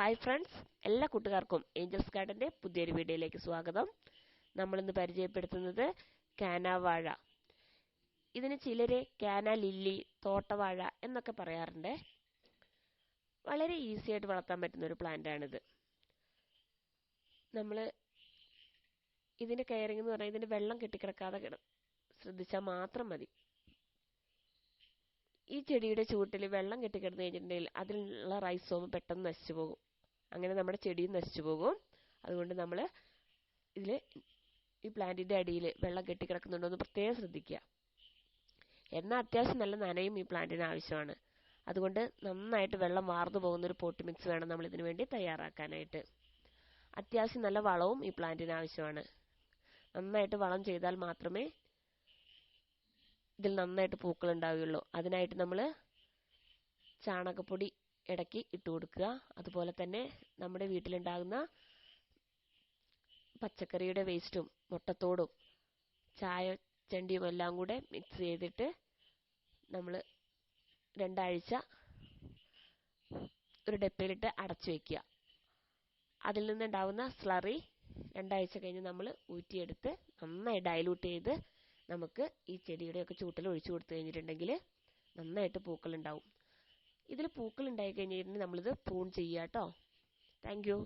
Hi friends, എല്ലാ കൂട്ടുകാർക്കും Angeles ഗാർഡന്റെ പുതിയൊരു വീഡിയോയിലേക്ക് സ്വാഗതം. നമ്മളിന്ന് പരിചയപ്പെടുത്തുന്നത് കാനാവാഴ. ഇതിന് ചിലര് കാന ലില്ലി, തോട്ടവാഴ എന്നൊക്കെ പറയാറുണ്ട്. വളരെ ഈസി ആയിട്ട് വളർത്താൻ പറ്റുന്ന ഒരു പ്ലാന്റ് ആണിത്. നമ്മൾ ഇതിന്റെ കെയറിംഗ് എന്ന് പറഞ്ഞാൽ ഇതിന്റെ വെള്ളം കെട്ടിക്കിടക്കാതെ ശ്രദ്ധിച്ചാൽ മാത്രം മതി. ഈ ചെടിയുടെ ചുവട്ടിൽ വെള്ളം കെട്ടിക്കിടന്നു കഴിഞ്ഞിട്ടുണ്ടെങ്കിൽ അതിലുള്ള റൈസോം പെട്ടെന്ന് നശിച്ചു പോകും. അങ്ങനെ നമ്മുടെ ചെടിയും നശിച്ചു പോകും. അതുകൊണ്ട് നമ്മൾ ഈ പ്ലാന്റിന്റെ അടിയിൽ വെള്ളം കെട്ടിക്കിടക്കുന്നുണ്ടോ എന്ന് പ്രത്യേകം ശ്രദ്ധിക്കുക. എന്നാൽ അത്യാവശ്യം നല്ല നനയും ഈ പ്ലാന്റിന് ആവശ്യമാണ്. അതുകൊണ്ട് നന്നായിട്ട് വെള്ളം വാർന്നു പോകുന്ന ഒരു പോട്ട് മിക്സ് വേണം നമ്മൾ ഇതിനു വേണ്ടി തയ്യാറാക്കാനായിട്ട്. അത്യാവശ്യം നല്ല വളവും ഈ പ്ലാന്റിന് ആവശ്യമാണ്. നന്നായിട്ട് വളം ചെയ്താൽ മാത്രമേ ഇതിൽ നന്നായിട്ട് പൂക്കൾ ഉണ്ടാവുകയുള്ളൂ. അതിനായിട്ട് നമ്മൾ ചാണകപ്പൊടി ഇടയ്ക്ക് ഇട്ട് കൊടുക്കുക. അതുപോലെ തന്നെ നമ്മുടെ വീട്ടിലുണ്ടാകുന്ന പച്ചക്കറിയുടെ വേസ്റ്റും മുട്ടത്തോടും ചായച്ചണ്ടിയും എല്ലാം കൂടെ മിക്സ് ചെയ്തിട്ട് നമ്മൾ 2 ആഴ്ച ഒരു ഡപ്പയിലിട്ട് അടച്ചു വയ്ക്കുക. അതിൽ നിന്നുണ്ടാവുന്ന സ്ലറി 2 ആഴ്ച കഴിഞ്ഞ് നമ്മൾ ഊറ്റിയെടുത്ത് നന്നായി ഡൈലൂട്ട് ചെയ്ത് നമുക്ക് ഈ ചെടിയുടെയൊക്കെ ചൂട്ടിൽ ഒഴിച്ചു കൊടുത്തു കഴിഞ്ഞിട്ടുണ്ടെങ്കിൽ നന്നായിട്ട് പൂക്കൾ ഉണ്ടാവും. ഇതിൽ പൂക്കൾ ഉണ്ടായി കഴിഞ്ഞിട്ടുണ്ടെങ്കിൽ നമ്മളിത് പ്രൂൺ ചെയ്യുക കേട്ടോ. Thank you.